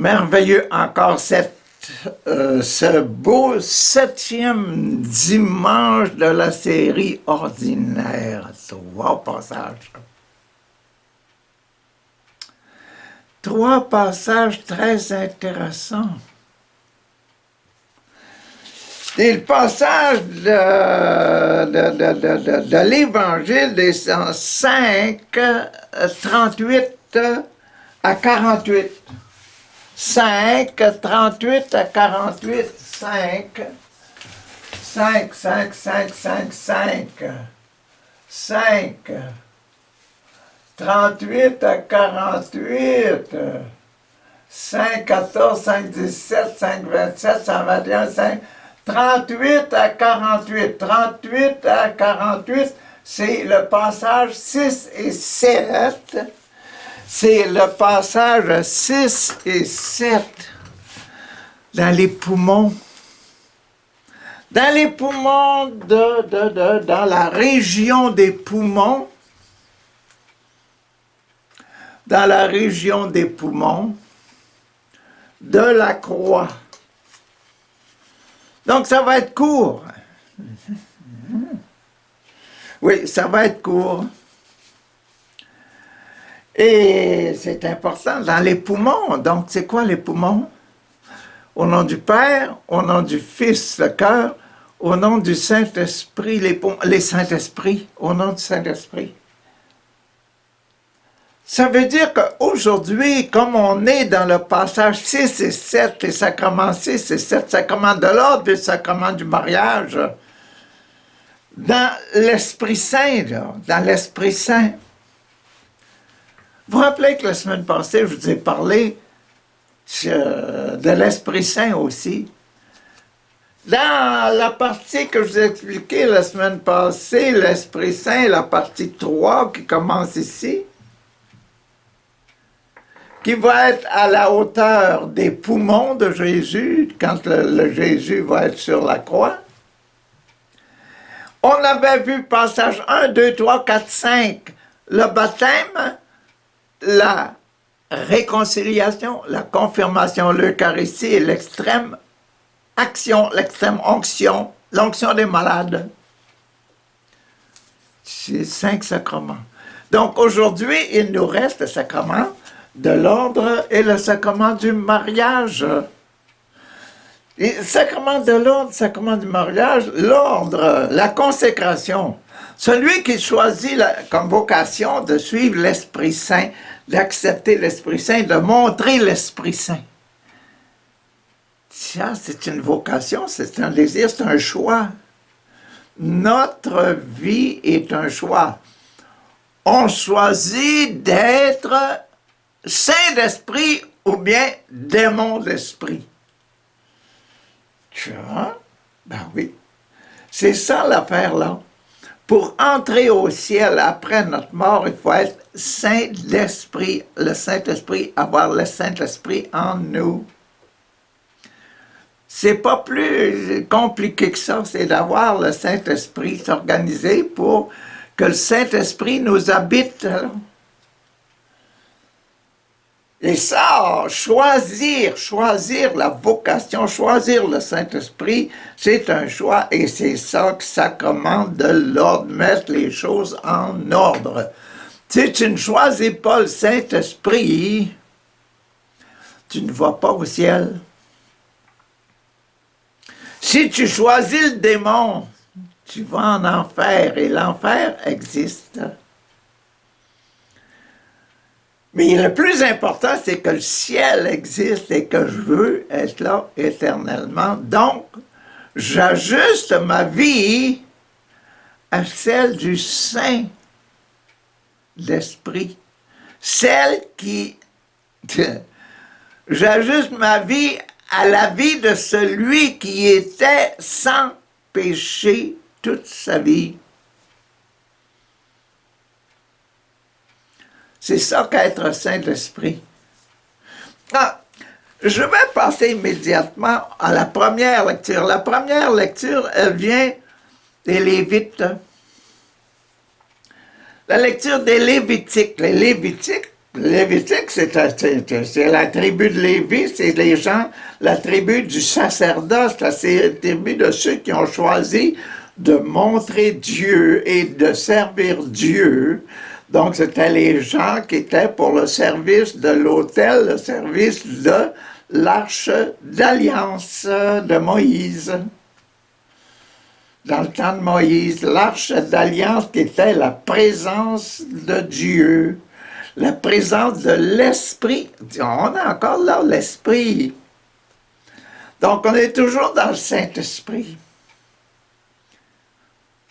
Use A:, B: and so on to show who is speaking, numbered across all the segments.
A: Merveilleux encore ce beau 7e dimanche de la série ordinaire. 3 passages. 3 passages très intéressants. Et le passage de l'Évangile des 5, 38 à 48. 5, 38 à 48, 5, 5, 5, 5, 5, 5, 5, 38 à 48, 5, 14, 5, 17, 5, 27, 121, 5, 38 à 48, 38 à 48, c'est le passage 6 et 7. C'est le passage 6 et 7 dans les poumons. Dans les poumons, dans la région des poumons, dans la région des poumons de la croix. Donc, ça va être court. Oui, ça va être court. Et c'est important, dans les poumons. Donc, c'est quoi les poumons? Au nom du Père, au nom du Fils, le cœur, au nom du Saint-Esprit, les Saint-Esprits, au nom du Saint-Esprit. Ça veut dire qu'aujourd'hui, comme on est dans le passage 6 et 7, les sacrements 6 et 7, sacrements de l'ordre et sacrements du mariage, dans l'Esprit Saint, là, dans l'Esprit Saint. Vous vous rappelez que la semaine passée, je vous ai parlé de l'Esprit Saint aussi. Dans la partie que je vous ai expliquée la semaine passée, l'Esprit Saint, la partie 3 qui commence ici, qui va être à la hauteur des poumons de Jésus, quand le Jésus va être sur la croix. On avait vu passage 1, 2, 3, 4, 5, le baptême, la réconciliation, la confirmation, l'Eucharistie et l'extrême action, l'extrême onction, l'onction des malades. C'est 5 sacrements. Donc aujourd'hui, il nous reste le sacrement de l'ordre et le sacrement du mariage. Et le sacrement de l'ordre, sacrement du mariage, l'ordre, la consécration. Celui qui choisit comme vocation de suivre l'Esprit Saint, d'accepter l'Esprit Saint, de montrer l'Esprit Saint. Ça, c'est une vocation, c'est un désir, c'est un choix. Notre vie est un choix. On choisit d'être saint d'esprit ou bien démon d'esprit. Tu vois? Ben oui. C'est ça l'affaire là. Pour entrer au ciel après notre mort, il faut être saint d'esprit. Le Saint-Esprit, avoir le Saint-Esprit en nous. C'est pas plus compliqué que ça, c'est d'avoir le Saint-Esprit, s'organiser pour que le Saint-Esprit nous habite. Là. Et ça, choisir la vocation, choisir le Saint-Esprit, c'est un choix et c'est ça que ça commande de l'ordre, mettre les choses en ordre. Si tu ne choisis pas le Saint-Esprit, tu ne vas pas au ciel. Si tu choisis le démon, tu vas en enfer et l'enfer existe. Mais le plus important, c'est que le ciel existe et que je veux être là éternellement. Donc, j'ajuste ma vie à celle du Saint l'Esprit. Celle qui... J'ajuste ma vie à la vie de celui qui était sans péché toute sa vie. C'est ça qu'être saint d'esprit. Ah, je vais passer immédiatement à la première lecture. La première lecture, elle vient des Lévites. La lecture des Lévitiques. Les Lévitiques, Lévitique, c'est la tribu de Lévi, c'est les gens, la tribu du sacerdoce, c'est la tribu de ceux qui ont choisi de montrer Dieu et de servir Dieu. Donc, c'était les gens qui étaient pour le service de l'autel, le service de l'arche d'alliance de Moïse. Dans le temps de Moïse, l'arche d'alliance qui était la présence de Dieu, la présence de l'Esprit. On a encore là l'Esprit. Donc, on est toujours dans le Saint-Esprit.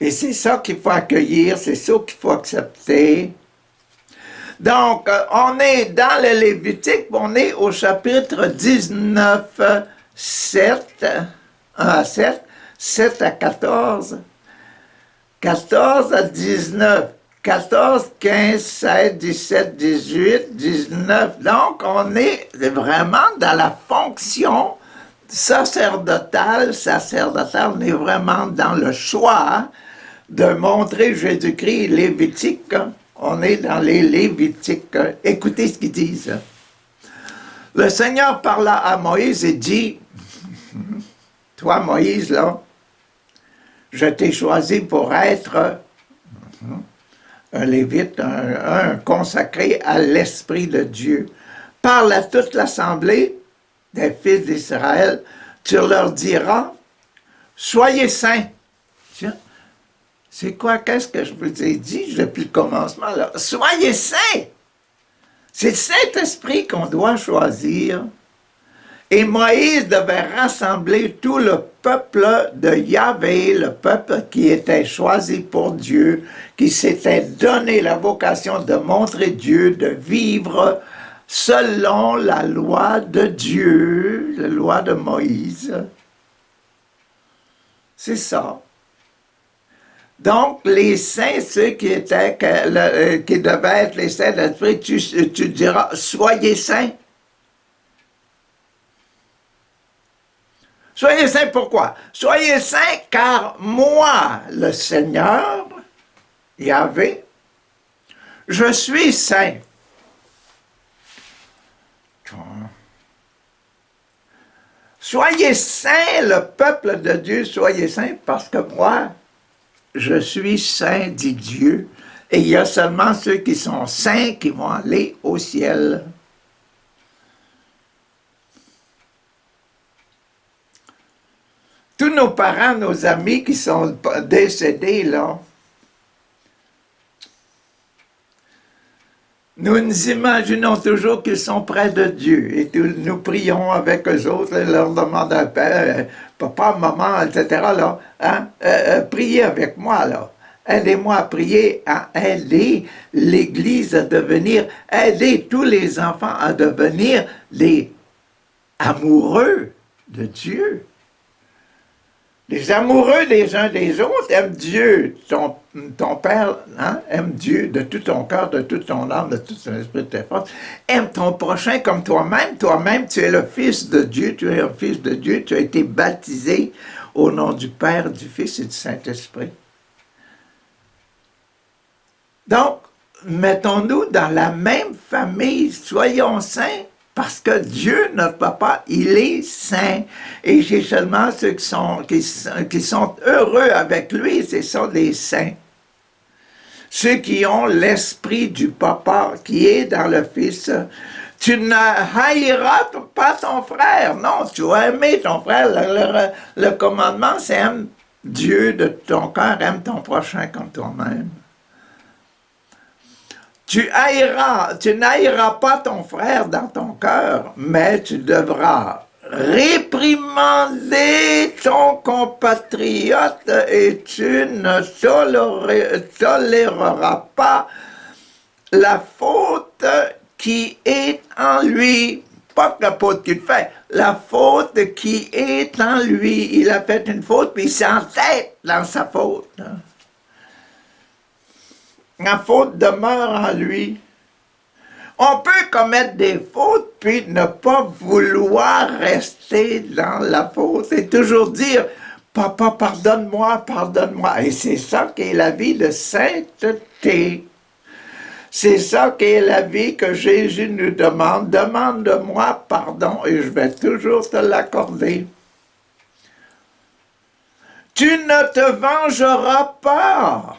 A: Et c'est ça qu'il faut accueillir, c'est ça qu'il faut accepter. Donc, on est dans le Lévitique, on est au chapitre 19, 7, 1 à 7, 7 à 14, 14 à 19, 14, 15, 16, 17, 18, 19. Donc, on est vraiment dans la fonction sacerdotale, on est vraiment dans le choix de montrer Jésus-Christ lévitique. On est dans les Lévitiques. Écoutez ce qu'ils disent. Le Seigneur parla à Moïse et dit, « Toi, Moïse, là, je t'ai choisi pour être un Lévite, un consacré à l'Esprit de Dieu. Parle à toute l'assemblée des fils d'Israël, tu leur diras, soyez saints. » Tiens, c'est quoi, qu'est-ce que je vous ai dit depuis le commencement, là? Soyez saints! C'est le Saint-Esprit qu'on doit choisir. Et Moïse devait rassembler tout le peuple de Yahvé, le peuple qui était choisi pour Dieu, qui s'était donné la vocation de montrer Dieu, de vivre selon la loi de Dieu, la loi de Moïse. C'est ça. Donc, les saints, ceux qui étaient, qui devaient être les saints d'esprit, tu diras, soyez saints. Soyez saints pourquoi? Soyez saints car moi, le Seigneur, Yahvé, je suis saint. Soyez saints, le peuple de Dieu, soyez saints parce que moi, je suis saint, dit Dieu, et il y a seulement ceux qui sont saints qui vont aller au ciel. Tous nos parents, nos amis qui sont décédés, là, nous nous imaginons toujours qu'ils sont près de Dieu et nous prions avec eux autres et leur demandons un père, papa, maman, etc. Là, hein, priez avec moi, là. Aidez-moi à prier, à aider l'Église à devenir, aider tous les enfants à devenir des amoureux de Dieu. Les amoureux des uns des autres aiment Dieu. Ton Père aime Dieu de tout ton cœur, de toute ton âme, de tout ton esprit, de tes forces. Aime ton prochain comme toi-même. Toi-même, tu es le Fils de Dieu, tu es un Fils de Dieu, tu as été baptisé au nom du Père, du Fils et du Saint-Esprit. Donc, mettons-nous dans la même famille, soyons saints, parce que Dieu, notre Papa, il est saint. Et j'ai seulement ceux qui sont heureux avec lui, ce sont des saints. Ceux qui ont l'esprit du Papa qui est dans le Fils. Tu ne haïras pas ton frère. Non, tu vas aimer ton frère. Le commandement, c'est aime Dieu de ton cœur, aime ton prochain comme toi-même. Tu n'haïras pas ton frère dans ton cœur, mais tu devras réprimander ton compatriote et tu ne toléreras pas la faute qui est en lui. Pas la faute qu'il fait, la faute qui est en lui. Il a fait une faute, puis il s'entête dans sa faute. La faute demeure en lui. On peut commettre des fautes, puis ne pas vouloir rester dans la faute. Et toujours dire, papa, pardonne-moi, pardonne-moi. Et c'est ça qui est la vie de sainteté. C'est ça qui est la vie que Jésus nous demande. Demande-moi pardon et je vais toujours te l'accorder. Tu ne te vengeras pas.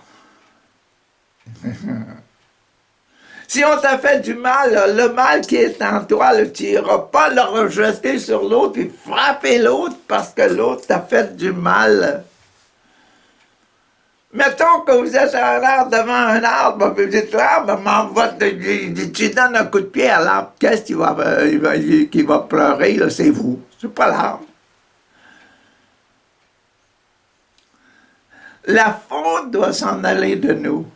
A: Si on t'a fait du mal, le mal qui est en toi, tu n'iras pas le rejeter sur l'autre et frapper l'autre parce que l'autre t'a fait du mal. Mettons que vous êtes un arbre devant un arbre, puis vous dites, l'arbre m'envoie, tu donnes un coup de pied à l'arbre, qu'est-ce qui va pleurer, là, c'est vous, c'est pas l'arbre. La faute doit s'en aller de nous.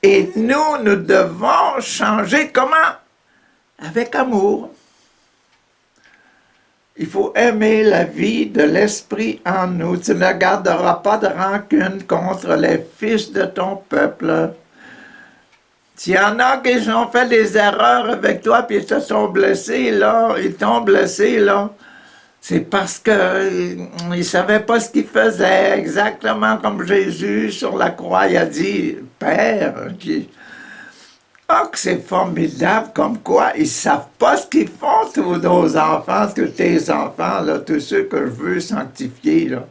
A: Et nous devons changer. Comment? Avec amour. Il faut aimer la vie de l'Esprit en nous. Tu ne garderas pas de rancune contre les fils de ton peuple. S'il y en a qui ont fait des erreurs avec toi, puis ils te sont blessés, là, ils t'ont blessé, là, c'est parce qu'ils ne savaient pas ce qu'ils faisaient, exactement comme Jésus sur la croix, il a dit, « Père, ah, que c'est formidable, comme quoi ils ne savent pas ce qu'ils font, tous nos enfants, tous tes enfants, là, tous ceux que je veux sanctifier, là.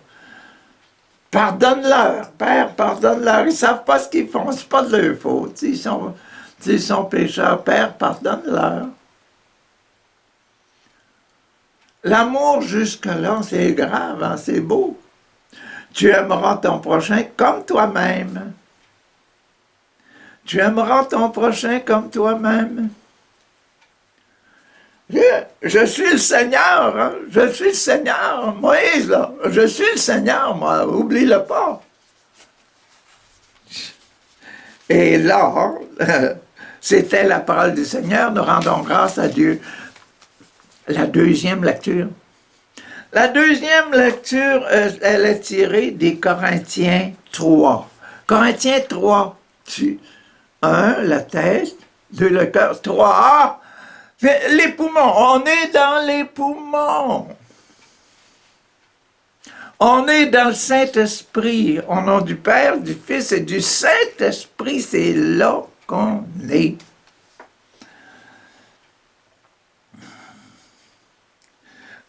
A: Pardonne-leur, Père, pardonne-leur, ils ne savent pas ce qu'ils font, c'est pas de leur faute, s'ils sont pécheurs, Père, pardonne-leur. » L'amour jusque-là, c'est grave, hein, c'est beau. Tu aimeras ton prochain comme toi-même. Tu aimeras ton prochain comme toi-même. Je suis le Seigneur, hein? Je suis le Seigneur. Moïse, là, je suis le Seigneur, moi, oublie-le pas. Et là, c'était la parole du Seigneur, nous rendons grâce à Dieu. La deuxième lecture. La deuxième lecture, elle est tirée des Corinthiens 3. Corinthiens 3, 1, la tête, 2, le cœur, 3, les poumons. On est dans les poumons. On est dans le Saint-Esprit. Au nom du Père, du Fils et du Saint-Esprit, c'est là qu'on est.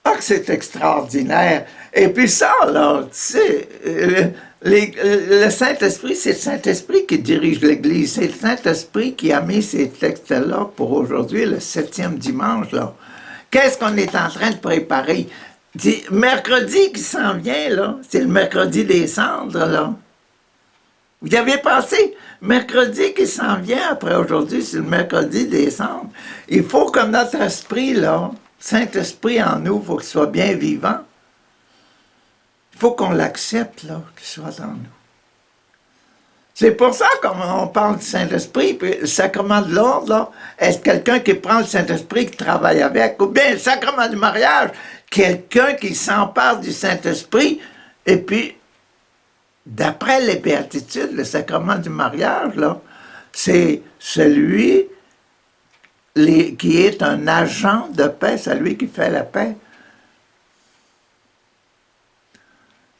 A: Ah, c'est extraordinaire. Et puis ça, là, tu sais, le Saint-Esprit, c'est le Saint-Esprit qui dirige l'Église. C'est le Saint-Esprit qui a mis ces textes-là pour aujourd'hui, le 7e dimanche, là. Qu'est-ce qu'on est en train de préparer? Mercredi qui s'en vient, là, c'est le mercredi des cendres, là. Vous y avez pensé? Mercredi qui s'en vient après aujourd'hui, c'est le mercredi des cendres. Il faut que notre esprit, là, Saint-Esprit en nous, il faut qu'il soit bien vivant. Il faut qu'on l'accepte, là, qu'il soit en nous. C'est pour ça qu'on parle du Saint-Esprit, puis le sacrement de l'ordre, là, est-ce quelqu'un qui prend le Saint-Esprit, qui travaille avec, ou bien le sacrement du mariage, quelqu'un qui s'empare du Saint-Esprit, et puis, d'après les béatitudes, le sacrement du mariage, là, c'est celui qui est un agent de paix, c'est lui qui fait la paix.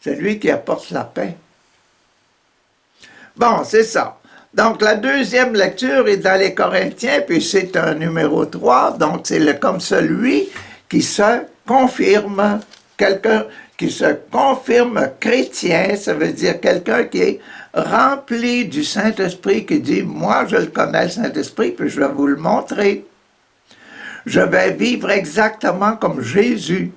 A: C'est lui qui apporte la paix. Bon, c'est ça. Donc, la deuxième lecture est dans les Corinthiens, puis c'est un numéro 3, donc c'est comme celui qui se confirme, quelqu'un qui se confirme chrétien, ça veut dire quelqu'un qui est rempli du Saint-Esprit, qui dit, moi je le connais le Saint-Esprit, puis je vais vous le montrer. Je vais vivre exactement comme Jésus.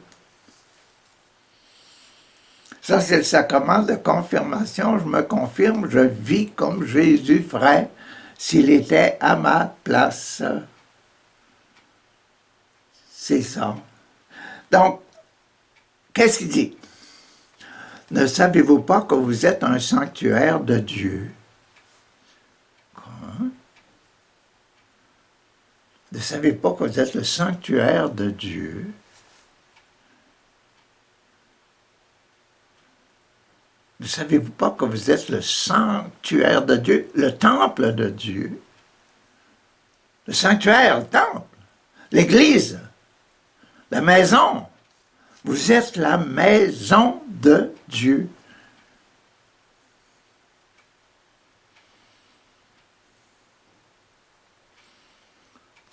A: Ça, c'est le sacrement de confirmation. Je me confirme, je vis comme Jésus ferait s'il était à ma place. C'est ça. Donc, qu'est-ce qu'il dit? Ne savez-vous pas que vous êtes un sanctuaire de Dieu? Quoi? Ne savez-vous pas que vous êtes le sanctuaire de Dieu? Ne savez-vous pas que vous êtes le sanctuaire de Dieu, le temple de Dieu? Le sanctuaire, le temple, l'église, la maison. Vous êtes la maison de Dieu.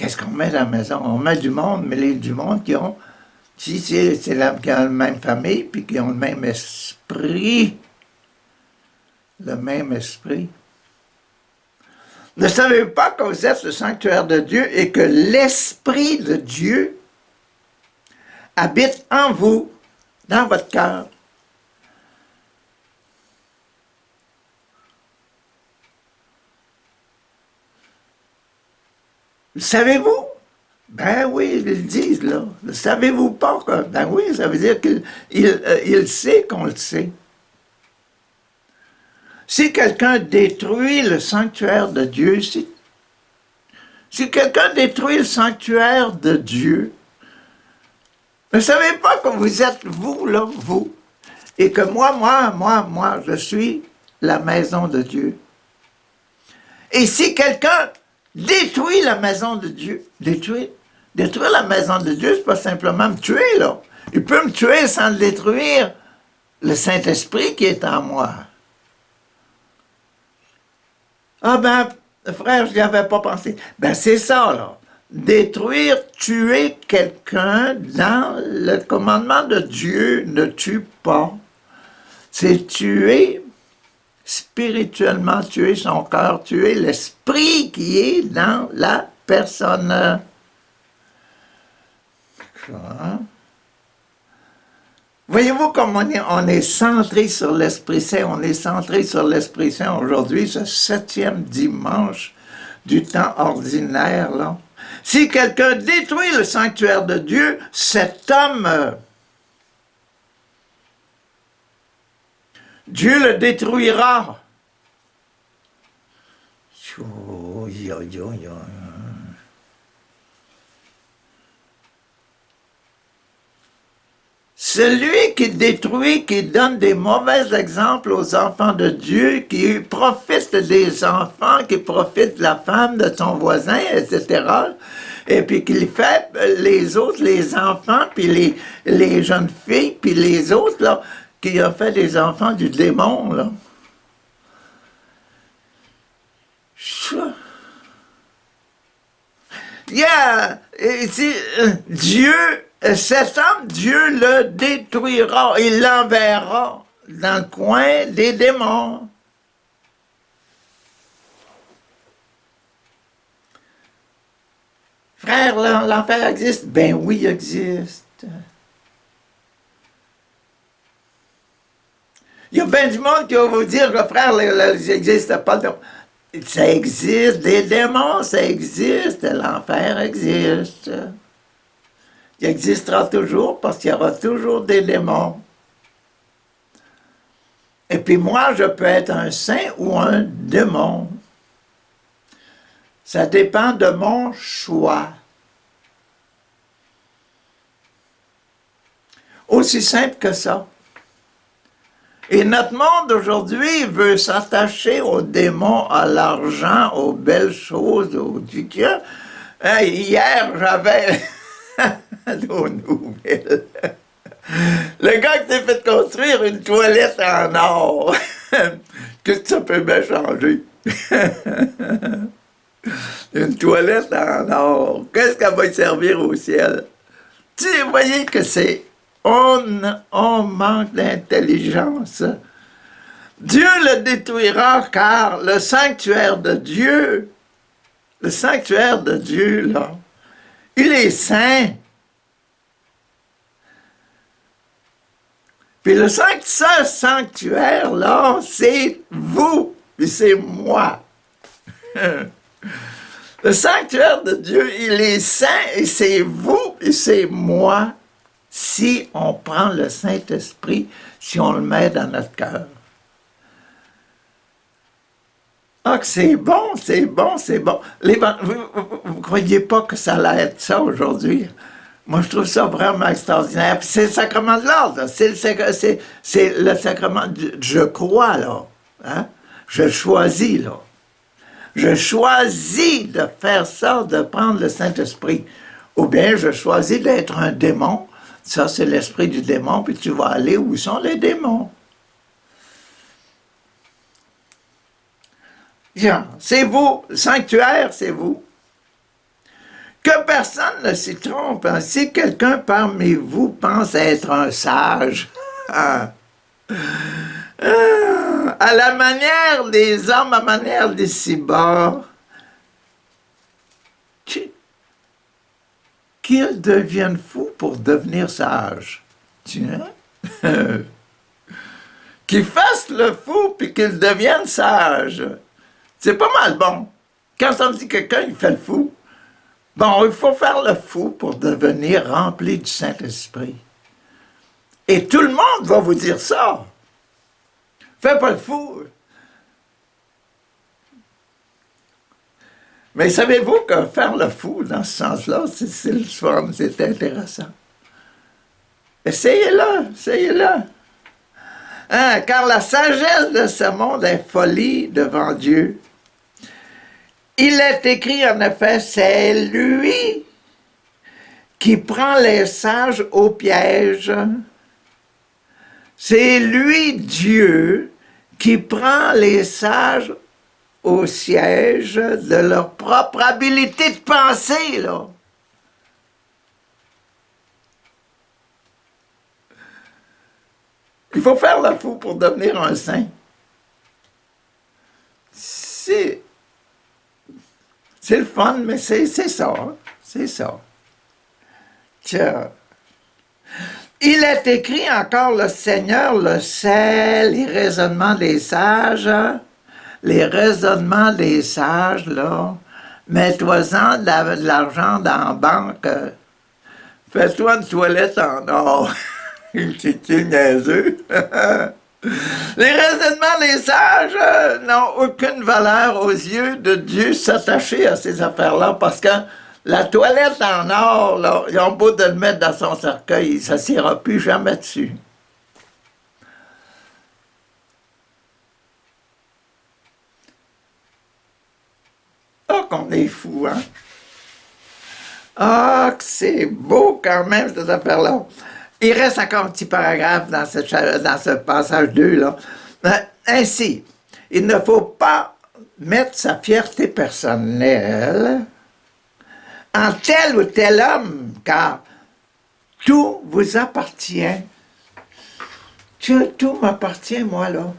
A: Qu'est-ce qu'on met dans la maison? On met du monde, mais du monde qui ont, si c'est là, qui ont la même famille, puis qui ont le même esprit. Le même esprit. Ne savez-vous pas que vous êtes le sanctuaire de Dieu et que l'Esprit de Dieu habite en vous, dans votre cœur? Le savez-vous? Ben oui, ils le disent, là. Le savez-vous pas? Ben oui, ça veut dire qu'il sait qu'on le sait. Si quelqu'un détruit le sanctuaire de Dieu, si quelqu'un détruit le sanctuaire de Dieu, ne savez pas que vous êtes vous, là, vous, et que moi, je suis la maison de Dieu. Et si quelqu'un détruit la maison de Dieu, détruire la maison de Dieu, c'est pas simplement me tuer, là. Il peut me tuer sans détruire le Saint-Esprit qui est en moi. Ah ben, frère, je n'y avais pas pensé. Ben c'est ça, là. Détruire, tuer quelqu'un dans le commandement de Dieu ne tue pas. C'est tuer spirituellement, tuer son cœur, tuer l'esprit qui est dans la personne. Hein? Voyez-vous comme on est centré sur l'Esprit Saint, on est centré sur l'Esprit Saint aujourd'hui, ce 7e dimanche du temps ordinaire, là. Si quelqu'un détruit le sanctuaire de Dieu, cet homme, Dieu le détruira. Celui qui détruit, qui donne des mauvais exemples aux enfants de Dieu, qui profite des enfants, qui profite de la femme, de son voisin, etc., et puis qu'il fait les autres, les enfants, puis les jeunes filles, puis les autres, là, qui ont fait des enfants du démon, là. Dieu, cet homme, Dieu le détruira, il l'enverra dans le coin des démons. Frère, l'enfer existe? Ben oui, il existe. Il y a bien du monde qui va vous dire que, frère, il n'existe pas. Ça existe, des démons, ça existe, l'enfer existe. Il existera toujours parce qu'il y aura toujours des démons. Et puis moi, je peux être un saint ou un démon. Ça dépend de mon choix. Aussi simple que ça. Et notre monde aujourd'hui veut s'attacher aux démons, à l'argent, aux belles choses, aux ducs. Hier, j'avais nos nouvelles. Le gars qui s'est fait construire une toilette en or. Qu'est-ce que ça peut bien changer? Une toilette en or. Qu'est-ce qu'elle va y servir au ciel? Tu voyez que c'est... On manque d'intelligence. Dieu le détruira car le sanctuaire de Dieu, là, il est saint. Puis le sanctuaire, là, c'est vous, puis c'est moi. Le sanctuaire de Dieu, il est saint, et c'est vous, et c'est moi, si on prend le Saint-Esprit, si on le met dans notre cœur. Ah, que c'est bon, c'est bon, c'est bon. Vous ne croyez pas que ça allait être ça aujourd'hui? Moi, je trouve ça vraiment extraordinaire. Puis c'est le sacrement de l'ordre. C'est le sacrement du je crois, là. Hein? Je choisis, là. Je choisis de faire ça, de prendre le Saint-Esprit. Ou bien je choisis d'être un démon. Ça, c'est l'esprit du démon, puis tu vas aller où sont les démons. Bien, c'est vous. Le sanctuaire, c'est vous. Que personne ne s'y trompe. Hein. Si quelqu'un parmi vous pense être un sage, à la manière des hommes, à la manière des ci-bas, qu'il devienne fou pour devenir sage. Tu vois? Qu'il fasse le fou puis qu'il devienne sage. C'est pas mal bon. Quand on dit quelqu'un, il fait le fou, bon, il faut faire le fou pour devenir rempli du Saint-Esprit. Et tout le monde va vous dire ça. Fais pas le fou. Mais savez-vous que faire le fou, dans ce sens-là, c'est le fun, c'est intéressant. Essayez-le, essayez-le. Hein, car la sagesse de ce monde est folie devant Dieu. Il est écrit en effet, c'est lui qui prend les sages au piège. C'est lui, Dieu, qui prend les sages au siège de leur propre habilité de penser, là. Il faut faire le fou pour devenir un saint. C'est le fun, mais c'est ça. C'est ça. Tiens. Il est écrit encore, le Seigneur le sait, les raisonnements des sages. Les raisonnements des sages, là. Mets-toi-en de l'argent dans la banque. Fais-toi une toilette en or. C'est niaiseux. Les raisonnements des sages n'ont aucune valeur aux yeux de Dieu s'attacher à ces affaires-là parce que la toilette en or, là, ils ont beau de le mettre dans son cercueil, il ne s'assiera plus jamais dessus. Ah, qu'on est fou, hein? Ah, que c'est beau quand même, cette affaire-là. Il reste encore un petit paragraphe dans ce passage 2, là. Ainsi, il ne faut pas mettre sa fierté personnelle en tel ou tel homme, car tout vous appartient. Tout m'appartient, moi, là.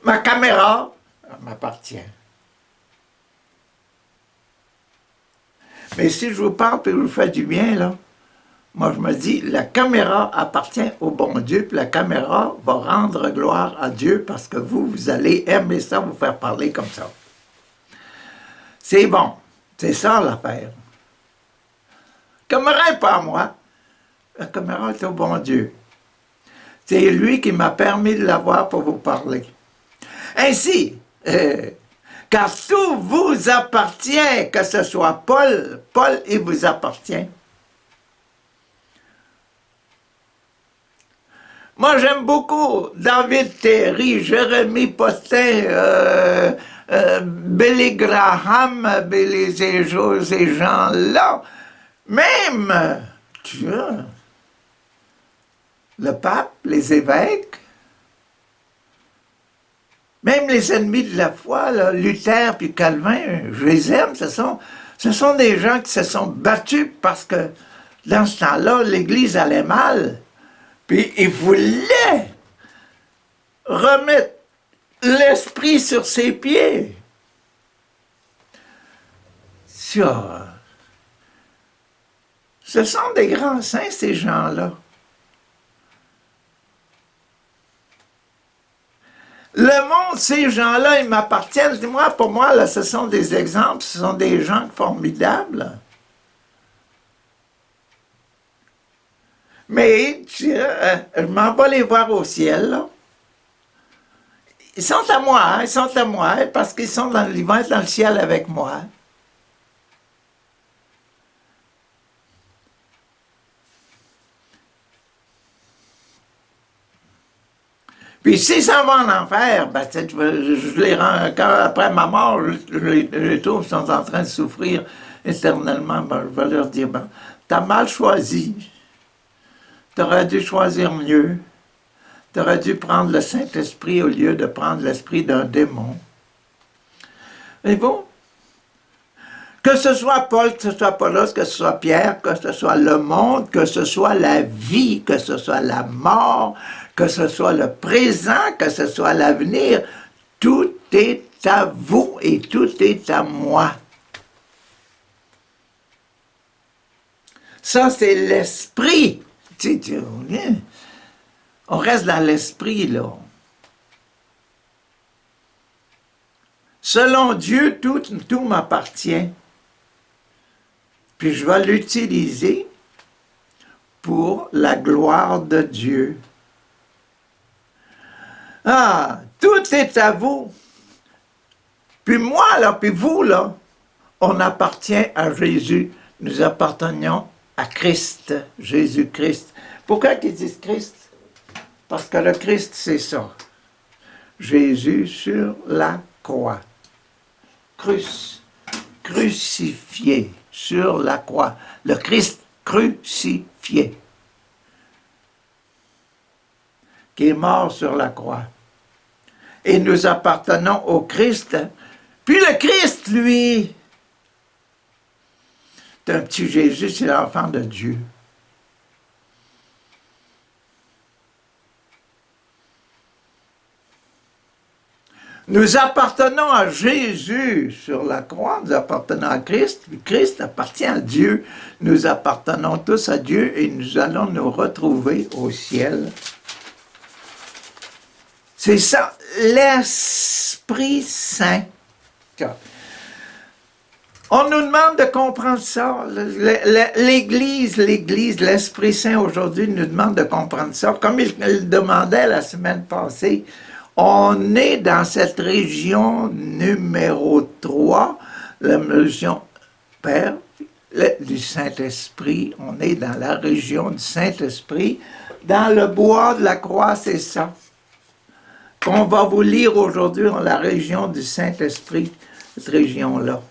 A: Ma caméra m'appartient. Mais si je vous parle et je vous fais du bien, là, moi, je me dis, la caméra appartient au bon Dieu, puis la caméra va rendre gloire à Dieu parce que vous allez aimer ça, vous faire parler comme ça. C'est bon. C'est ça l'affaire. La caméra n'est pas à moi. La caméra est au bon Dieu. C'est lui qui m'a permis de l'avoir pour vous parler. Ainsi, car tout vous appartient, que ce soit Paul, il vous appartient. Moi, j'aime beaucoup David Terry, Jérémie Postin, Billy Graham, ces gens-là. Même, tu vois, le pape, les évêques, même les ennemis de la foi, là, Luther puis Calvin, je les aime, ce sont des gens qui se sont battus parce que dans ce temps-là, l'Église allait mal. Puis ils voulaient remettre l'esprit sur ses pieds. Ça, ce sont des grands saints, ces gens-là. Le monde, ces gens-là, ils m'appartiennent. Moi, pour moi, là, ce sont des exemples, ce sont des gens formidables. Mais je m'en vais les voir au ciel, là. Ils sont à moi, hein, ils sont à moi, parce qu'ils sont ils vont être dans le ciel avec moi. Puis s'ils s'en vont en enfer, ben, je les rends, après ma mort, je les trouve, ils sont en train de souffrir éternellement. Ben, je vais leur dire, ben, t'as mal choisi. T'aurais dû choisir mieux. T'aurais dû prendre le Saint-Esprit au lieu de prendre l'esprit d'un démon. Et bon, Que ce soit Paul, que ce soit Apollos, que ce soit Pierre, que ce soit le monde, que ce soit la vie, que ce soit la mort, que ce soit le présent, que ce soit l'avenir, tout est à vous et tout est à moi. Ça, c'est l'esprit. On reste dans l'esprit, là. Selon Dieu, tout m'appartient. Puis je vais l'utiliser pour la gloire de Dieu. Ah, tout est à vous. Puis moi, là, puis vous, là, on appartient à Jésus. Nous appartenons à Christ, Jésus-Christ. Pourquoi ils disent Christ? Parce que le Christ, c'est ça. Jésus sur la croix. Crucifié sur la croix. Le Christ crucifié. Qui est mort sur la croix. Et nous appartenons au Christ. Puis le Christ, lui, c'est un petit Jésus, c'est l'enfant de Dieu. Nous appartenons à Jésus sur la croix, nous appartenons à Christ, puis Christ appartient à Dieu. Nous appartenons tous à Dieu et nous allons nous retrouver au ciel. C'est ça, l'Esprit Saint. On nous demande de comprendre ça. L'Église, l'Esprit Saint aujourd'hui nous demande de comprendre ça. Comme il demandait la semaine passée, on est dans cette région numéro 3, la région Père du Saint-Esprit. On est dans la région du Saint-Esprit. Dans le bois de la croix, c'est ça. On va vous lire aujourd'hui dans la région du Saint-Esprit, cette région-là,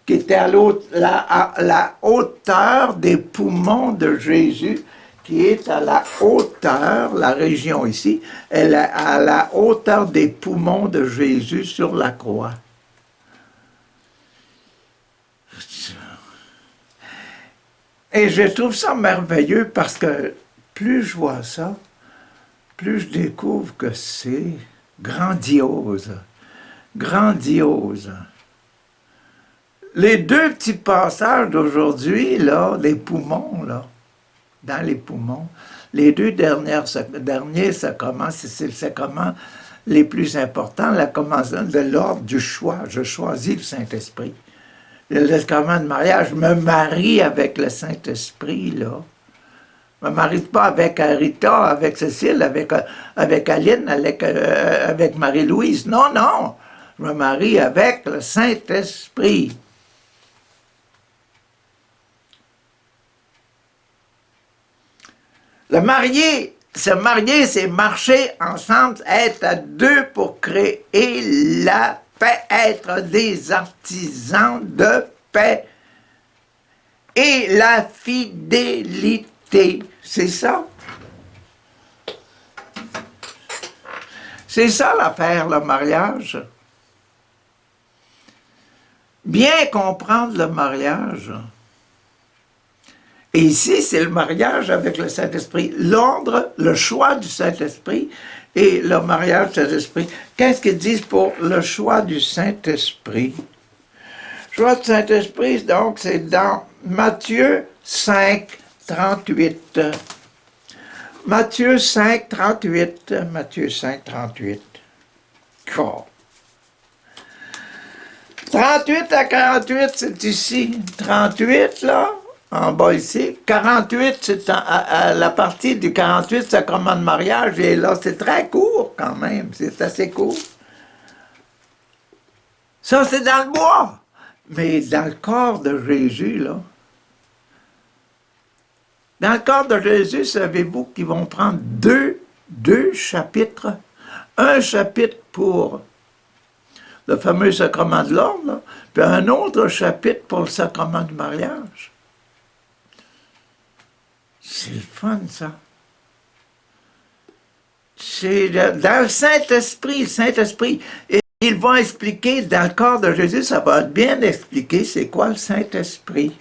A: qui était à la hauteur des poumons de Jésus, qui est à la hauteur, la région ici, elle est à la hauteur des poumons de Jésus sur la croix. Et je trouve ça merveilleux parce que plus je vois ça, plus je découvre que c'est grandiose, grandiose. Les deux petits passages d'aujourd'hui, là, les poumons, là, dans les poumons, les deux derniers sacrements, c'est le sacrement les plus importants, la commencement de l'ordre du choix. Je choisis le Saint-Esprit. Le sacrement de mariage, je me marie avec le Saint-Esprit, là. Je ne me marie pas avec Rita, avec Cécile, avec Aline, avec Marie-Louise. Non, non. Je me marie avec le Saint-Esprit. Se marier, c'est marcher ensemble, être à deux pour créer la paix, être des artisans de paix et la fidélité. C'est ça. C'est ça l'affaire, le mariage. Bien comprendre le mariage. Et ici, c'est le mariage avec le Saint-Esprit. L'ordre, le choix du Saint-Esprit et le mariage du Saint-Esprit. Qu'est-ce qu'ils disent pour le choix du Saint-Esprit? Le choix du Saint-Esprit, donc, c'est dans Matthieu 5, 38. Matthieu 5, 38. Matthieu 5, 38. Oh. 38 à 48, c'est ici. 38, là. En bas ici. 48, c'est à la partie du 48, sacrement de mariage. Et là, c'est très court quand même. C'est assez court. Ça, c'est dans le bois. Mais dans le corps de Jésus, là. Dans le corps de Jésus, savez-vous qu'ils vont prendre deux chapitres. Un chapitre pour le fameux sacrement de l'ordre, puis un autre chapitre pour le sacrement du mariage. C'est le fun, ça. C'est dans le Saint-Esprit. il va expliquer, dans le corps de Jésus, ça va bien expliquer c'est quoi le Saint-Esprit.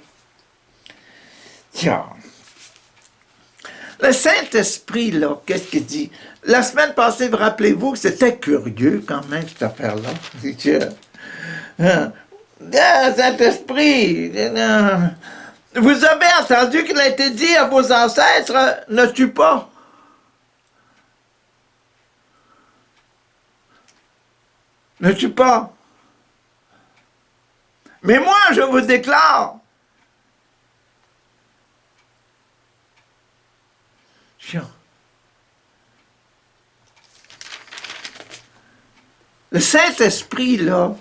A: Tiens. Le Saint-Esprit, là, qu'est-ce qu'il dit? La semaine passée, vous rappelez-vous que c'était curieux quand même, cette affaire-là. Saint-Esprit, vous avez entendu qu'il a été dit à vos ancêtres, ne tue pas. Ne tue pas. Mais moi, je vous déclare. Le Saint-Esprit, là,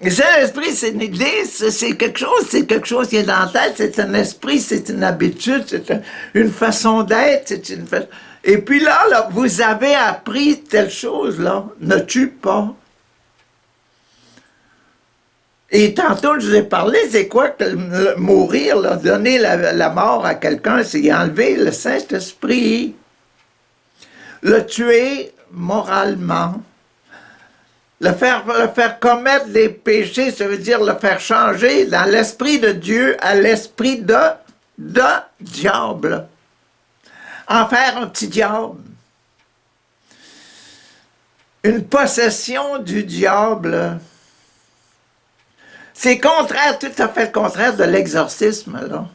A: le Saint-Esprit, c'est une idée, c'est quelque chose qui est dans la tête, c'est un esprit, c'est une habitude, c'est une façon d'être, Et puis là, vous avez appris telle chose, là, ne tue pas. Et tantôt, je vous ai parlé, c'est quoi que mourir, là, donner la mort à quelqu'un, c'est enlever le Saint-Esprit. Le tuer moralement. Le faire commettre des péchés, ça veut dire le faire changer dans l'esprit de Dieu à l'esprit de diable. En faire un petit diable. Une possession du diable. C'est contraire, tout à fait le contraire de l'exorcisme, là.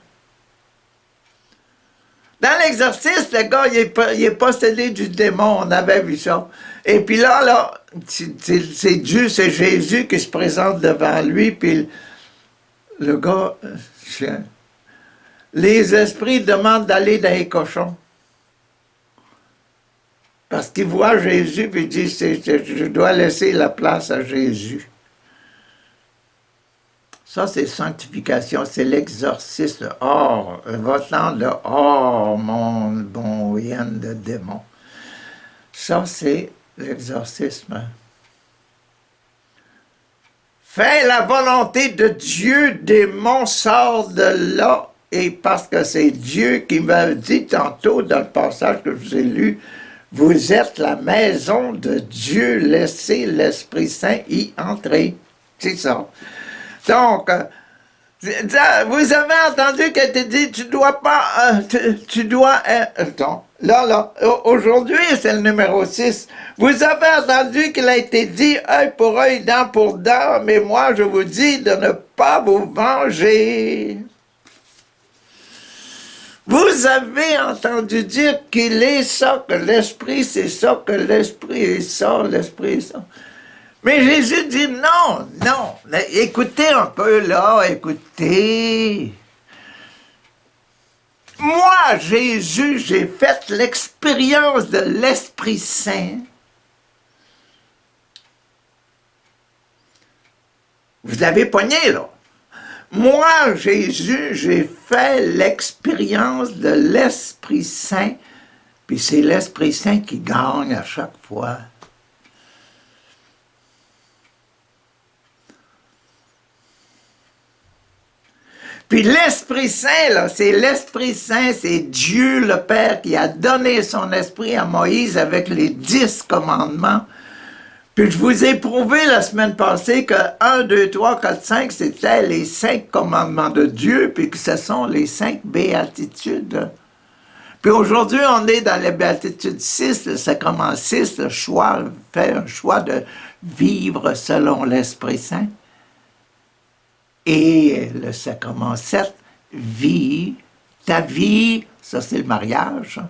A: Dans l'exorcisme, le gars, il est possédé du démon, on avait vu ça. Et puis là, c'est Dieu, c'est Jésus qui se présente devant lui, puis le gars, les esprits demandent d'aller dans les cochons. Parce qu'ils voient Jésus, puis ils disent, je dois laisser la place à Jésus. Ça, c'est sanctification, c'est l'exorcisme. Or, votant de hors, mon bon yen de démon. Ça, c'est l'exorcisme. Fais la volonté de Dieu, démon, sort de là. Et parce que c'est Dieu qui m'a dit tantôt dans le passage que je vous ai lu, vous êtes la maison de Dieu, laissez l'Esprit Saint y entrer. C'est ça. Donc, vous avez entendu qu'elle t'a dit, tu dois pas, tu dois, attends, là, aujourd'hui, c'est le numéro 6. Vous avez entendu qu'il a été dit, œil pour œil, dent pour dent, mais moi, je vous dis de ne pas vous venger. Vous avez entendu dire qu'il est ça, que l'esprit c'est ça, que l'esprit est ça, l'esprit est ça. Mais Jésus dit non, écoutez un peu là, écoutez. Moi, Jésus, j'ai fait l'expérience de l'Esprit Saint. Vous l'avez pogné là. Moi, Jésus, j'ai fait l'expérience de l'Esprit Saint, puis c'est l'Esprit Saint qui gagne à chaque fois. Puis l'Esprit Saint, là, c'est l'Esprit Saint, c'est Dieu le Père qui a donné son Esprit à Moïse avec les 10 commandements. Puis je vous ai prouvé la semaine passée que 1, 2, 3, 4, 5, c'était les 5 commandements de Dieu, puis que ce sont les 5 béatitudes. Puis aujourd'hui, on est dans la béatitude 6, le sacrement 6, le choix, faire un choix de vivre selon l'Esprit Saint. Et le sacrement 7, vie, ta vie, ça c'est le mariage.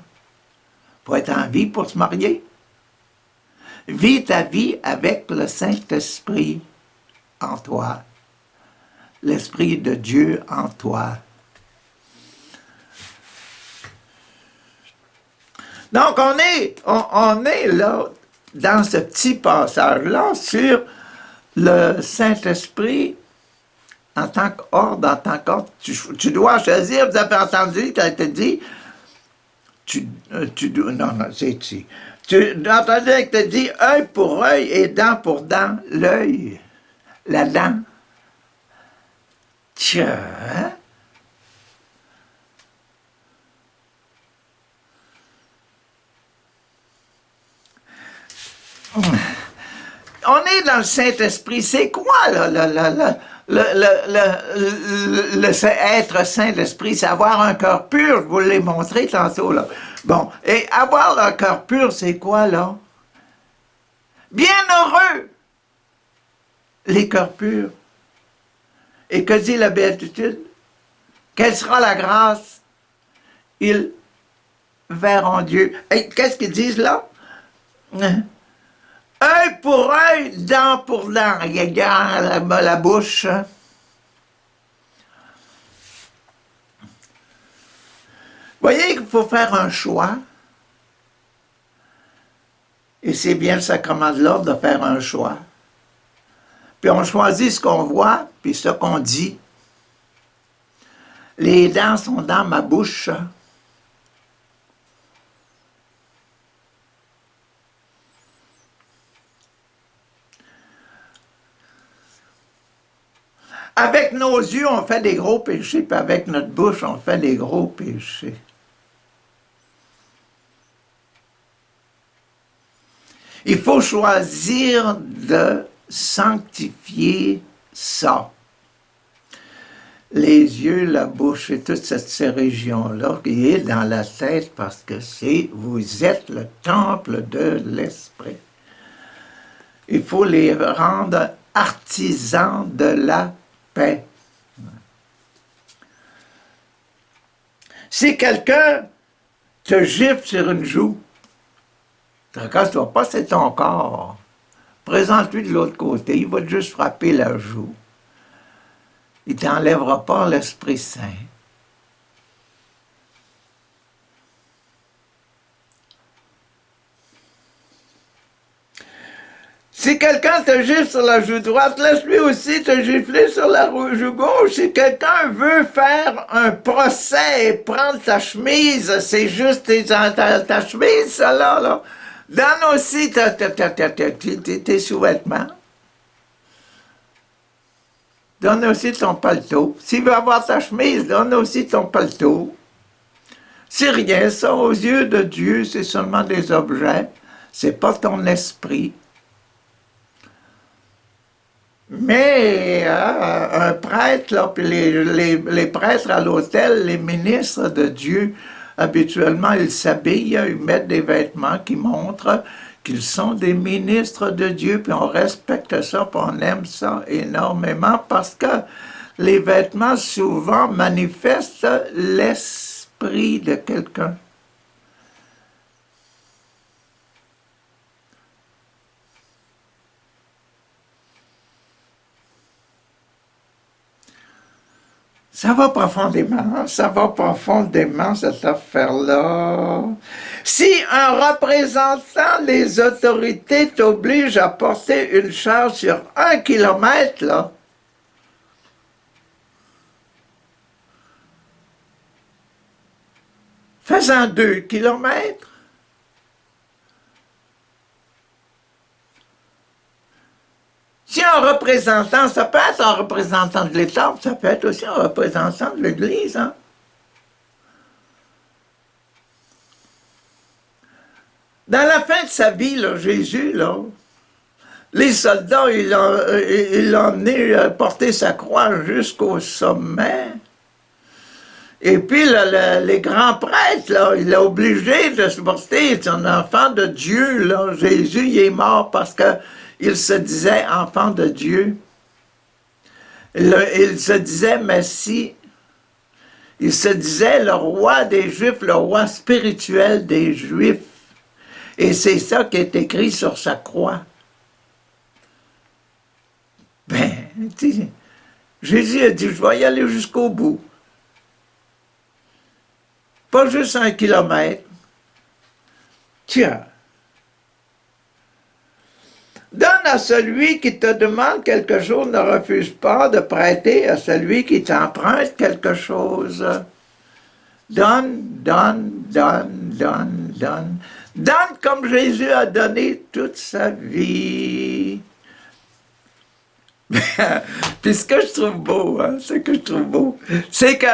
A: Faut être en vie pour se marier. Vis ta vie avec le Saint-Esprit en toi. L'Esprit de Dieu en toi. Donc on est là, dans ce petit passage-là, sur le Saint-Esprit en tant qu'ordre, en tant qu'ordre, tu dois choisir. Vous avez entendu quand il te dit, c'est ici. Tu as entendu qu'il te dit œil pour œil et dent pour dent, l'œil, la dent. Tiens, hein? on est dans le Saint-Esprit. C'est quoi, là, être saint d'esprit? C'est avoir un cœur pur. Je vous l'ai montré tantôt, là. Bon. Et avoir un cœur pur, c'est quoi, là? Bienheureux les cœurs purs. Et que dit la béatitude? Quelle sera la grâce? Ils verront Dieu. Et qu'est-ce qu'ils disent là? Œil pour œil, dent pour dent. Regarde la bouche. Voyez qu'il faut faire un choix. Et c'est bien le sacrement de l'ordre de faire un choix. Puis on choisit ce qu'on voit, puis ce qu'on dit. Les dents sont dans ma bouche. Avec nos yeux, on fait des gros péchés, puis avec notre bouche, on fait des gros péchés. Il faut choisir de sanctifier ça. Les yeux, la bouche et toute cette région-là qui est dans la tête parce que vous êtes le temple de l'Esprit. Il faut les rendre artisans de la paix. Si quelqu'un te gifle sur une joue, ne tracasse-toi pas, c'est ton corps. Présente-lui de l'autre côté, il va juste frapper la joue. Il ne t'enlèvera pas l'Esprit Saint. Si quelqu'un te gifle sur la joue droite, laisse-lui aussi te gifler sur la joue gauche. Si quelqu'un veut faire un procès et prendre ta chemise, c'est juste ta chemise, ça là. Donne aussi tes sous-vêtements. Donne aussi ton paletot. S'il veut avoir ta chemise, donne aussi ton paletot. C'est rien, ça, aux yeux de Dieu, c'est seulement des objets. C'est pas ton esprit. Mais un prêtre, là, puis les prêtres à l'autel, les ministres de Dieu, habituellement, ils s'habillent, ils mettent des vêtements qui montrent qu'ils sont des ministres de Dieu, puis on respecte ça, puis on aime ça énormément, parce que les vêtements, souvent, manifestent l'esprit de quelqu'un. Ça va profondément, cette affaire-là. Si un représentant des autorités t'oblige à porter une charge sur 1 kilomètre, là, fais-en 2 kilomètres. Si un représentant, ça peut être un représentant de l'État, ça peut être aussi un représentant de l'Église. Hein? Dans la fin de sa vie, là, Jésus, là, les soldats, ils l'ont emmené porter sa croix jusqu'au sommet. Et puis, les grands prêtres, là, il l'a obligé de se porter. C'est un enfant de Dieu. Là. Jésus, il est mort parce que il se disait enfant de Dieu. Il se disait Messie. Il se disait le roi des Juifs, le roi spirituel des Juifs. Et c'est ça qui est écrit sur sa croix. Ben, Jésus a dit, je vais y aller jusqu'au bout. Pas juste 1 kilomètre. Tiens. Donne à celui qui te demande quelque chose, ne refuse pas de prêter à celui qui t'emprunte quelque chose. Donne, donne, donne, donne, donne. Donne comme Jésus a donné toute sa vie. Puis ce que je trouve beau, hein, c'est que...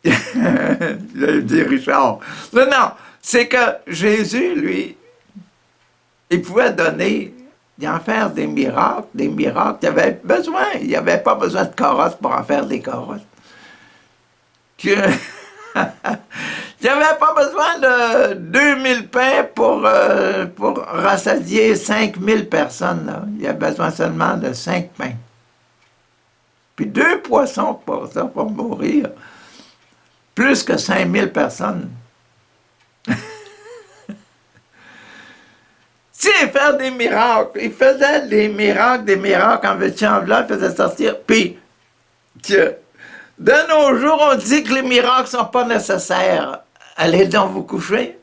A: J'allais dire Richard. Non, c'est que Jésus, lui, il pouvait donner, en faire des miracles, il avait besoin, il n'y avait pas besoin de carrosses pour en faire des carrosses. Que, il n'y avait pas besoin de 2000 pains pour rassasier 5000 personnes. Là. Il y a besoin seulement de 5 pains. Puis 2 poissons pour ça, pour mourir. Plus que 5000 personnes. Si il fait des miracles, il faisait des miracles en veux-tu en v'là, il faisait sortir. Puis, que de nos jours, on dit que les miracles ne sont pas nécessaires. Allez donc vous coucher.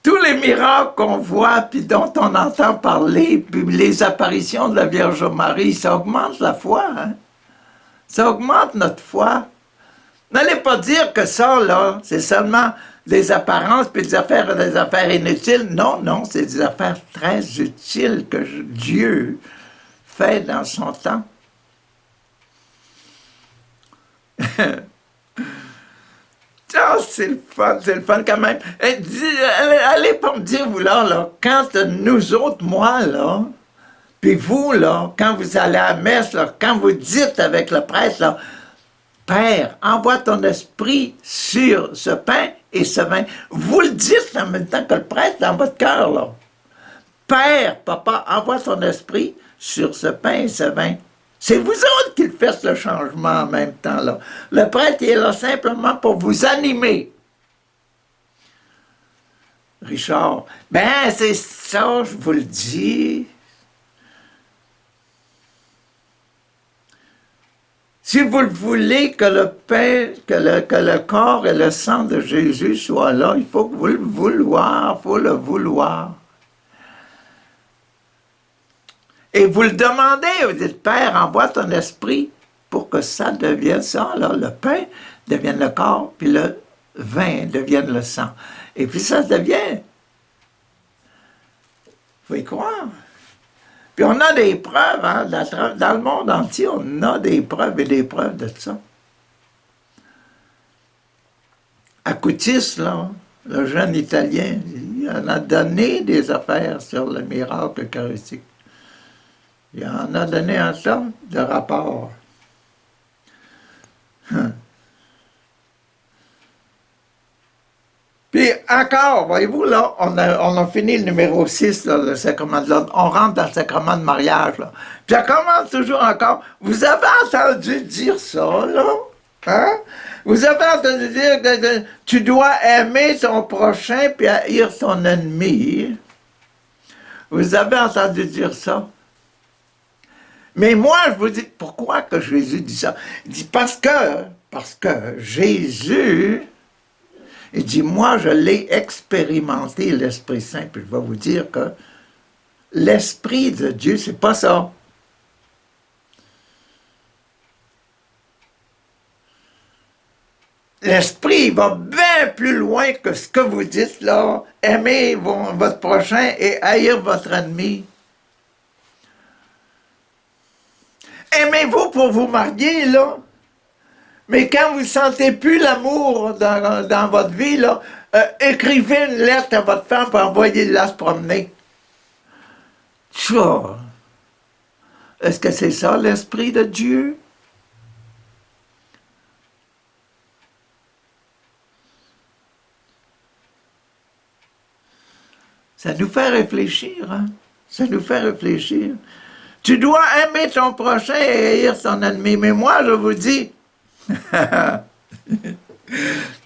A: Tous les miracles qu'on voit, puis dont on entend parler, puis les apparitions de la Vierge Marie, ça augmente la foi. Hein? Ça augmente notre foi. N'allez pas dire que ça, là, c'est seulement des apparences puis des affaires inutiles. Non, non, c'est des affaires très utiles que Dieu fait dans son temps. Ah, c'est le fun quand même. Allez pas me dire, vous là, quand nous autres, moi, là, puis vous, là, quand vous allez à la messe, là, quand vous dites avec le prêtre, là, Père, envoie ton esprit sur ce pain et ce vin. Vous le dites en même temps que le prêtre dans votre cœur, là. Père, papa, envoie ton esprit sur ce pain et ce vin. C'est vous autres qui faites le changement en même temps, là. Le prêtre, il est là simplement pour vous animer. Richard, ben c'est ça, je vous le dis. Si vous voulez que le pain, que le corps et le sang de Jésus soient là, il faut que vous le vouloir, il faut le vouloir. Et vous le demandez, vous dites, Père, envoie ton esprit pour que ça devienne ça, là, le pain devienne le corps, puis le vin devienne le sang. Et puis ça devient. Il faut y croire. Puis on a des preuves, hein, dans le monde entier, on a des preuves et des preuves de ça. Acutis, là, le jeune Italien, il en a donné des affaires sur le miracle eucharistique. Il en a donné un tas de rapports. Puis encore, voyez-vous, là, on a fini le numéro 6, là, le sacrement de l'ordre. On rentre dans le sacrement de mariage, là. Puis ça commence toujours encore. Vous avez entendu dire ça, là? Hein? Vous avez entendu dire que tu dois aimer ton prochain puis haïr ton ennemi. Vous avez entendu dire ça? Mais moi, je vous dis, pourquoi que Jésus dit ça? Il dit parce que Jésus... Il dit, moi, je l'ai expérimenté, l'Esprit Saint, puis je vais vous dire que l'Esprit de Dieu, c'est pas ça. L'Esprit va bien plus loin que ce que vous dites, là. Aimez votre prochain et haïr votre ennemi. Aimez-vous pour vous marier, là. Mais quand vous ne sentez plus l'amour dans votre vie, là, écrivez une lettre à votre femme pour envoyer-la se promener. Ça, est-ce que c'est ça l'Esprit de Dieu? Ça nous fait réfléchir, hein? Ça nous fait réfléchir. Tu dois aimer ton prochain et haïr son ennemi. Mais moi, je vous dis...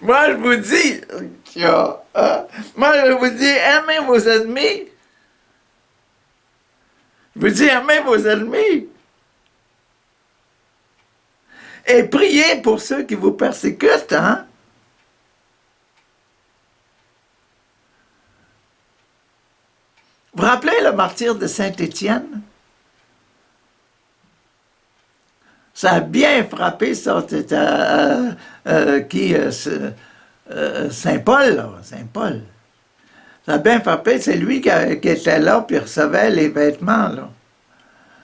A: moi, je vous dis, aimez vos ennemis. Je vous dis, aimez vos ennemis. Et priez pour ceux qui vous persécutent, hein. Vous vous rappelez le martyre de Saint-Étienne? Ça a bien frappé, ça, c'était Saint-Paul, là, Saint-Paul. Ça a bien frappé, c'est lui qui était là, puis recevait les vêtements, là.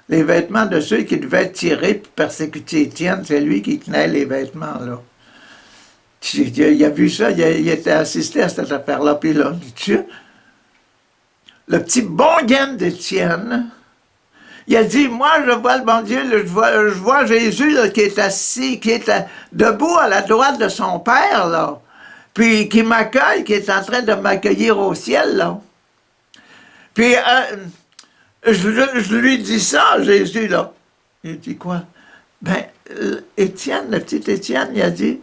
A: Les vêtements de ceux qui devaient tirer pour persécuter Étienne, c'est lui qui tenait les vêtements, là. Il a vu ça, il était assisté à cette affaire-là, puis là, le petit bon gain d'Étienne, il a dit, moi, je vois le bon Dieu, je vois Jésus là, qui est assis, qui est debout à la droite de son Père, là, puis qui m'accueille, qui est en train de m'accueillir au ciel, là. Puis, je lui dis ça, Jésus, là. Il dit quoi? Ben, Étienne, le petit Étienne, il a dit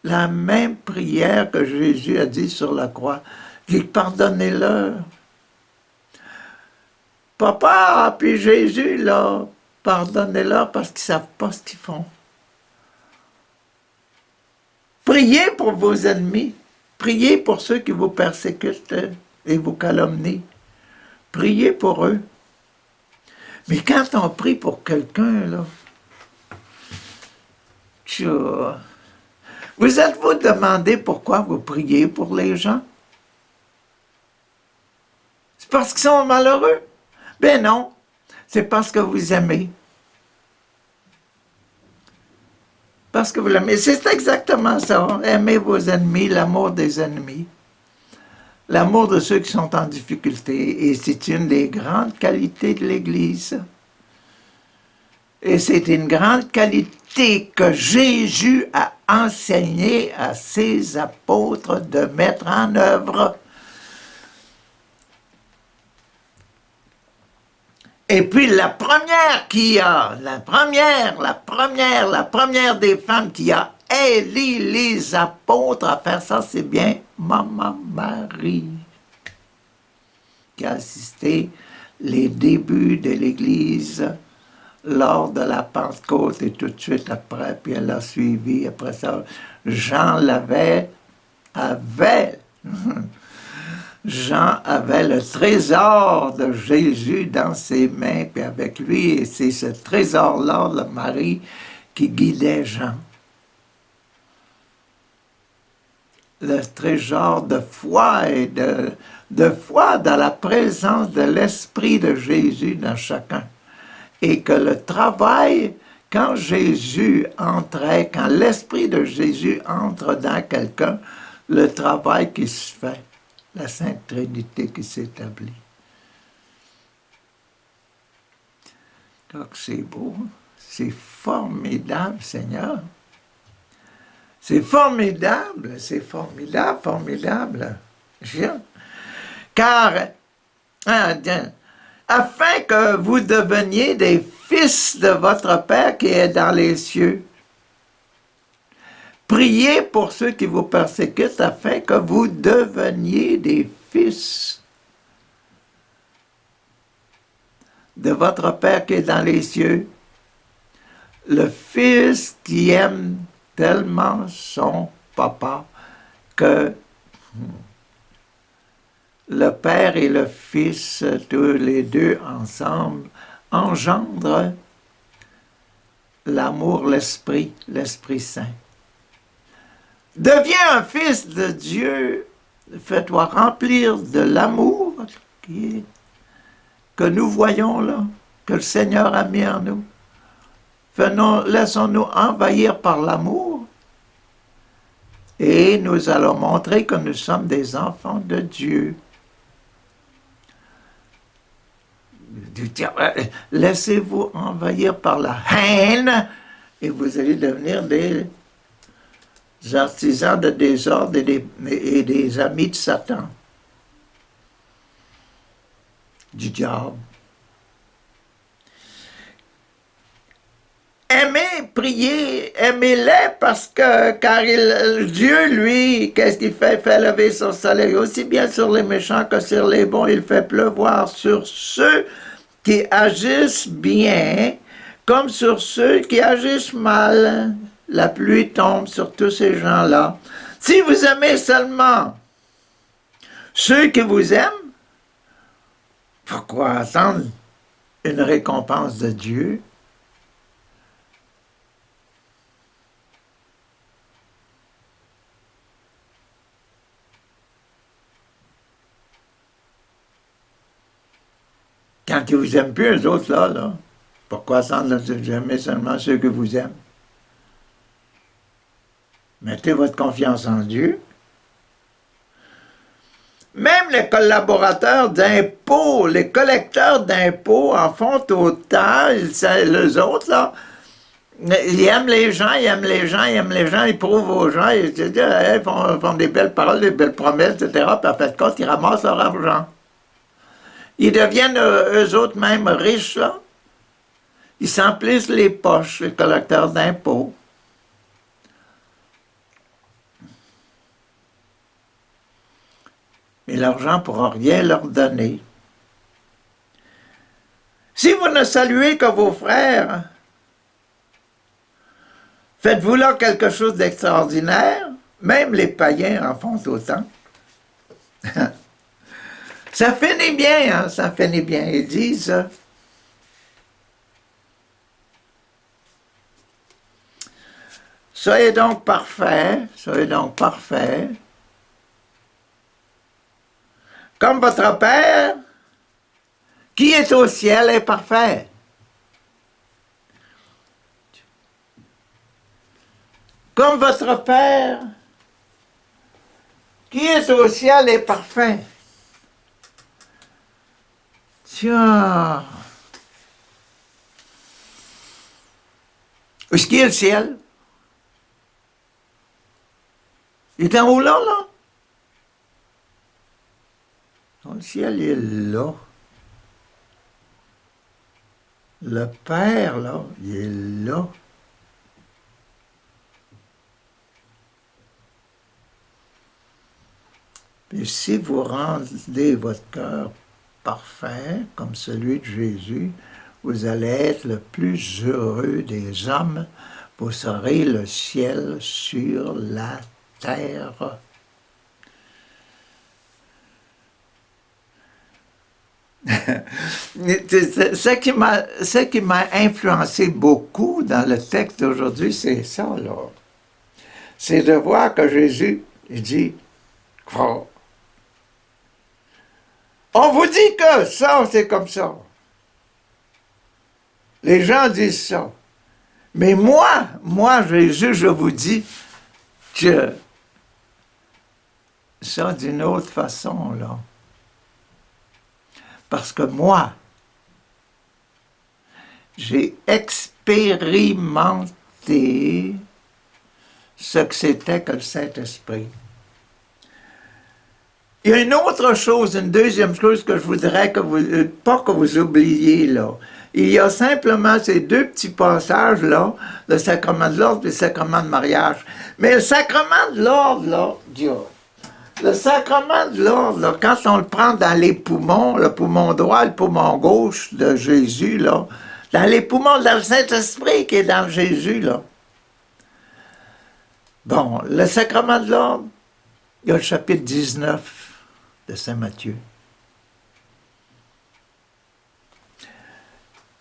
A: la même prière que Jésus a dit sur la croix. Il dit, pardonnez-leur. Papa, puis Jésus, là, pardonnez-leur parce qu'ils ne savent pas ce qu'ils font. Priez pour vos ennemis. Priez pour ceux qui vous persécutent et vous calomnient. Priez pour eux. Mais quand on prie pour quelqu'un, là, vous êtes-vous demandé pourquoi vous priez pour les gens? C'est parce qu'ils sont malheureux? Ben non, c'est parce que vous aimez. Parce que vous l'aimez. C'est exactement ça. Aimez vos ennemis, l'amour des ennemis. L'amour de ceux qui sont en difficulté. Et c'est une des grandes qualités de l'Église. Et c'est une grande qualité que Jésus a enseigné à ses apôtres de mettre en œuvre. Et puis la première des femmes qui a aidé les apôtres à faire ça, c'est bien Maman Marie, qui a assisté les débuts de l'Église lors de la Pentecôte et tout de suite après, puis elle a suivi. Après ça, Jean avait le trésor de Jésus dans ses mains, puis avec lui, et c'est ce trésor-là, de Marie, qui guidait Jean. Le trésor de foi et de foi dans la présence de l'Esprit de Jésus dans chacun. Et que le travail, quand Jésus entrait, quand l'Esprit de Jésus entre dans quelqu'un, le travail qui se fait, la Sainte Trinité qui s'établit. Donc c'est beau, c'est formidable, Seigneur. C'est formidable, formidable. Car, afin que vous deveniez des fils de votre Père qui est dans les cieux. Priez pour ceux qui vous persécutent afin que vous deveniez des fils de votre Père qui est dans les cieux. Le fils qui aime tellement son papa que le Père et le Fils, tous les deux ensemble, engendrent l'amour, l'Esprit Saint. Deviens un fils de Dieu, fais-toi remplir de l'amour que nous voyons là, que le Seigneur a mis en nous. Laissons-nous envahir par l'amour et nous allons montrer que nous sommes des enfants de Dieu. Laissez-vous envahir par la haine et vous allez devenir des artisans de désordre et des amis de Satan, du diable. Aimez, priez, aimez-les car Dieu, lui, qu'est-ce qu'il fait? Il fait lever son soleil aussi bien sur les méchants que sur les bons. Il fait pleuvoir sur ceux qui agissent bien comme sur ceux qui agissent mal. La pluie tombe sur tous ces gens-là. Si vous aimez seulement ceux qui vous aiment, pourquoi attendre une récompense de Dieu? Quand ils vous aiment plus, eux autres, là, pourquoi attendre d'aimer seulement ceux que vous aiment? Mettez votre confiance en Dieu. Même les collaborateurs d'impôts, les collecteurs d'impôts en font autant, les autres, là, ils aiment les gens, ils aiment les gens, ils aiment les gens, ils prouvent aux gens, ils font des belles paroles, des belles promesses, etc. Puis en fait, quand ils ramassent leur argent, ils deviennent eux autres même riches, là. Ils s'emplissent les poches, les collecteurs d'impôts. Mais l'argent ne pourra rien leur donner. Si vous ne saluez que vos frères, faites-vous là quelque chose d'extraordinaire? Même les païens en font autant. Ça finit bien, hein? Ça finit bien. Ils disent, soyez donc parfaits, comme votre Père, qui est au ciel, est parfait. Comme votre Père, qui est au ciel, est parfait. Tiens. Où est-ce qu'il y a le ciel? Il est en haut là, là? Non, le ciel il est là. Le Père, là, il est là. Et si vous rendez votre cœur parfait, comme celui de Jésus, vous allez être le plus heureux des hommes. Vous serez le ciel sur la terre. Ce qui m'a influencé beaucoup dans le texte d'aujourd'hui, c'est ça, là. C'est de voir que Jésus, il dit, oh, on vous dit que ça, c'est comme ça. Les gens disent ça. Mais moi, Jésus, je vous dis que ça d'une autre façon, là. Parce que moi, j'ai expérimenté ce que c'était que le Saint-Esprit. Il y a une autre chose, une deuxième chose que je voudrais que vous, pas que vous oubliez, là. Il y a simplement ces deux petits passages-là, le sacrement de l'ordre et le sacrement de mariage. Mais le sacrement de l'ordre, là, Dieu, le sacrement de l'ordre, là, quand on le prend dans les poumons, le poumon droit, le poumon gauche de Jésus, là, dans les poumons, dans le Saint-Esprit qui est dans Jésus, là. Bon, le sacrement de l'ordre, il y a le chapitre 19 de Saint Matthieu.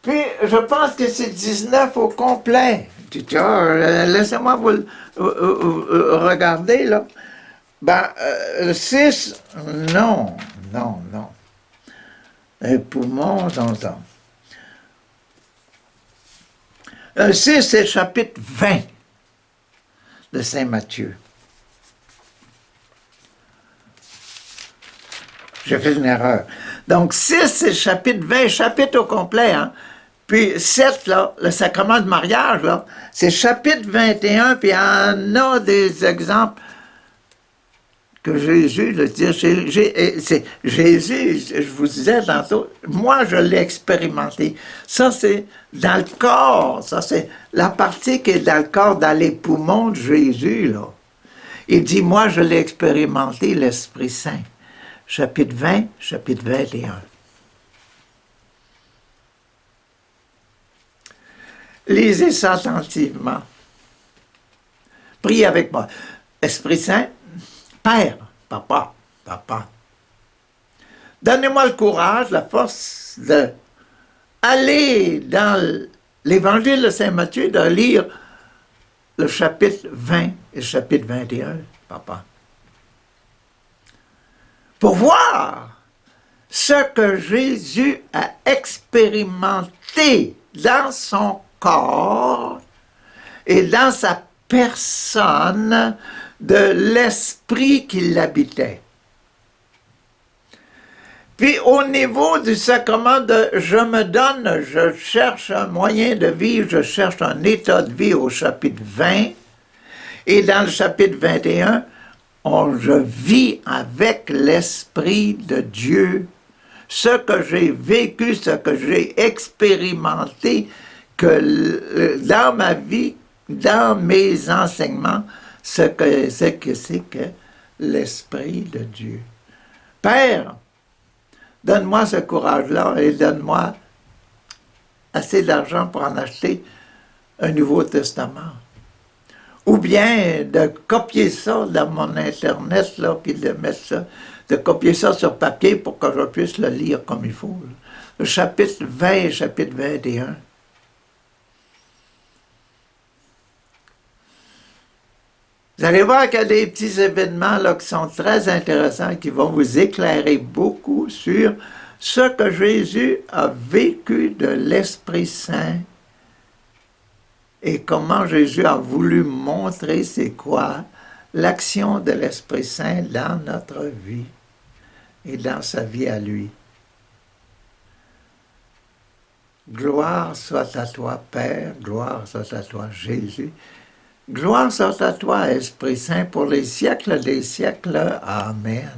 A: Puis, je pense que c'est 19 au complet. Laissez-moi vous regarder, là. Ben, 6, non. Les poumons, non. 6, c'est le chapitre 20 de Saint Matthieu. J'ai fait une erreur. Donc, 6, c'est le chapitre 20, chapitre au complet, hein. Puis 7, là, le sacrement de mariage, là, c'est chapitre 21, puis il y en a des exemples que Jésus le dit. C'est Jésus, je vous disais tantôt, moi je l'ai expérimenté. Ça c'est dans le corps, ça c'est la partie qui est dans le corps, dans les poumons de Jésus, là. Il dit, moi je l'ai expérimenté, l'Esprit Saint. Chapitre 20, chapitre 21. Lisez ça attentivement. Priez avec moi. Esprit Saint, Père, Papa, donnez-moi le courage, la force d'aller dans l'Évangile de Saint Matthieu, de lire le chapitre 20 et le chapitre 21, Papa. Pour voir ce que Jésus a expérimenté dans son corps et dans sa personne de l'esprit qui l'habitait. Puis au niveau du sacrement de « je me donne », je cherche un moyen de vivre, je cherche un état de vie au chapitre 20, et dans le chapitre 21, je vis avec l'Esprit de Dieu ce que j'ai vécu, ce que j'ai expérimenté, que dans ma vie, dans mes enseignements, ce que c'est que l'Esprit de Dieu. Père, donne-moi ce courage-là et donne-moi assez d'argent pour en acheter un Nouveau Testament. Ou bien de copier ça dans mon Internet, là, puis de mettre ça, de copier ça sur papier pour que je puisse le lire comme il faut. Là. Le chapitre 20 et chapitre 21. Vous allez voir qu'il y a des petits événements là, qui sont très intéressants, qui vont vous éclairer beaucoup sur ce que Jésus a vécu de l'Esprit Saint et comment Jésus a voulu montrer c'est quoi l'action de l'Esprit Saint dans notre vie et dans sa vie à lui. Gloire soit à toi, Père, gloire soit à toi, Jésus. Gloire soit à toi, Esprit Saint, pour les siècles des siècles. Amen.